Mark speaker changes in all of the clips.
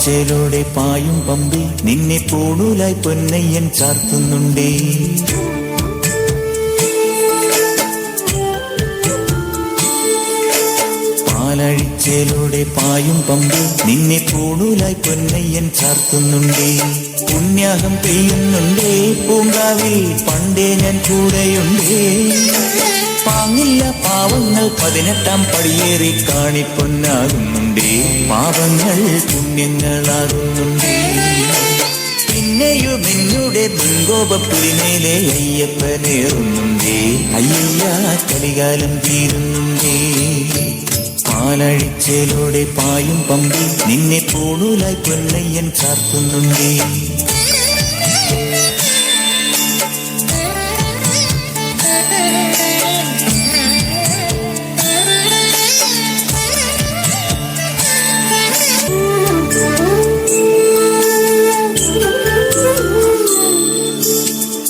Speaker 1: പാലഴിച്ചേലൂടെ പായും പമ്പി നിന്നെ പൂണൂലായി പൊന്നയ്യൻ ചാർത്തുന്നുണ്ടേ. പാലഴിച്ചേലൂടെ പായും പമ്പി നിന്നെ പൂണൂലായി പൊന്നയ്യൻ ചാർത്തുന്നുണ്ടേ. പുണ്യാഹം പെയ്യുന്നുണ്ടേ പൂങ്കാവിൽ പണ്ടേ ഞാൻ കൂടെയുണ്ടേ. പാങ്ങില്ല പാവങ്ങൾ 18-ാം പടിയേറി കാണിപ്പൊന്നാകുന്നുണ്ടേ. പാവങ്ങൾ പുണ്യങ്ങളാകുന്നുണ്ടേ. പിന്നെയും നിന്നുടെ മുൻകോപപ്പുലിമേലെ അയ്യപ്പനേറുന്നുണ്ടേ. അയ്യയ്യ കലികാലം തീരുന്നുണ്ടേ. പാലഴിച്ചേലൂടെ പായും പമ്പി നിന്നെ പൂണൂലായി പൊന്നയ്യൻ ചാർത്തുന്നുണ്ടേ.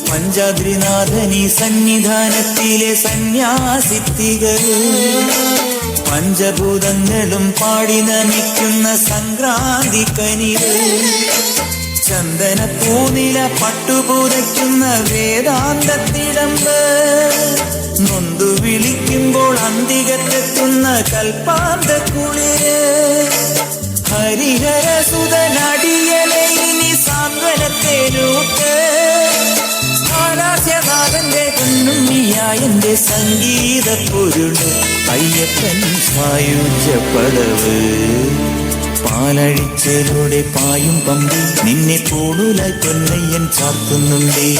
Speaker 1: പഞ്ചാദ്രിനാഥനീ സന്നിധാനത്തിലെ സന്യാസിത്തികൾ പഞ്ചഭൂതങ്ങളും പാടി നമിക്കുന്ന സംക്രാന്തി കനിവ്. ചന്ദനപ്പൂനില പട്ടുപൂതയ്ക്കുന്ന വേദാന്തത്തിടമ്പ്. നൊന്തു വിളിക്കുമ്പോൾ അന്തികത്തെത്തുന്ന കൽപ്പാന്ത കുളിര്. ഹരിഹര സുതനടിയലെ ഇനി സാന്ത്വനത്തേനൂട്ട്. ാഥന്റെ കുഞ്ഞുണ്ണിയായന്റെ സംഗീത പൊരുള് അയ്യപ്പൻ സായുജ്യപ്പടവ്. പാലഴിച്ചേലൂടെ പായും പമ്പി നിന്നെ പൂണൂലായി പൊന്നയ്യൻ ചാർത്തുന്നുണ്ടേ.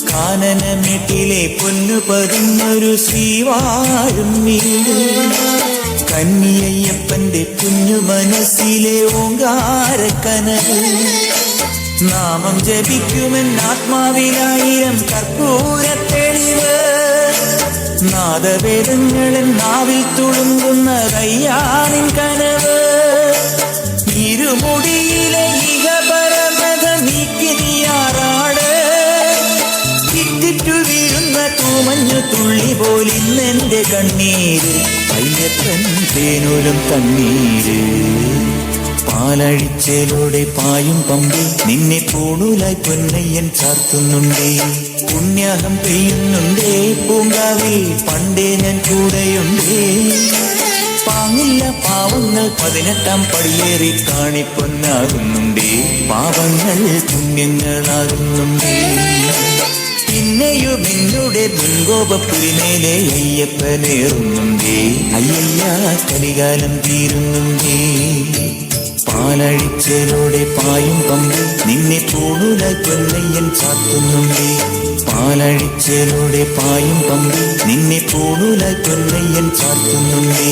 Speaker 1: കാനനമേട്ടിലെ പൊന്നു പതിഞ്ഞൊരു ശ്രീവാഴും വീട്. കന്നിയയ്യപ്പന്റെ കുഞ്ഞു മനസ്സിലെ ഓങ്കാരക്കനവ്. നാമം ജപിക്കുമെന്നാത്മാവിലായിരം കർപ്പൂരത്തെളിവ്. നാദവേദങ്ങളൻ നാവിൽ തുളുമ്പുന്നതയ്യാനിൻ കനവ്. ഇരുമുടിയിലെ ഇഹപരമത നീക്കി നീയാറാട്. ഇറ്റിറ്റു വീഴുന്ന തൂമഞ്ഞു തുള്ളി പോലിന്നെന്റെ കണ്ണീര്. അയ്യപ്പൻ തേനൂലും കണ്ണീര്. പാലഴിച്ചേലൂടെ പായും പമ്പി നിന്നെ പൂണൂലായി പൊന്നയ്യൻ ചാർത്തുന്നുണ്ടേ. പുണ്യാഹം പെയ്യുന്നുണ്ടേ പൂങ്കാവിൽ പണ്ടേ ഞാൻ കൂടെയുണ്ടേ. പാങ്ങില്ല പാവങ്ങൾ 18-ാം പടിയേറി കാണിപ്പൊന്നാകുന്നുണ്ടേ. പാവങ്ങൾ പുണ്യങ്ങളാകുന്നുണ്ടേ. പിന്നെയും നിന്നുടെ മുൻകോപപ്പുലിമേലെ അയ്യപ്പനേറുന്നുണ്ടേ. അയ്യയ്യ കലികാലം തീരുന്നുണ്ടേ. പാലഴിച്ചേലൂടെ പായും പമ്പി നിന്നെ പൂണൂലായി പൊന്നയ്യൻ ചാർത്തുന്നുണ്ടേ. പാലഴിച്ചേലൂടെ പായും പമ്പി നിന്നെ പൂണൂലായി പൊന്നയ്യൻ ചാർത്തുന്നുണ്ടേ.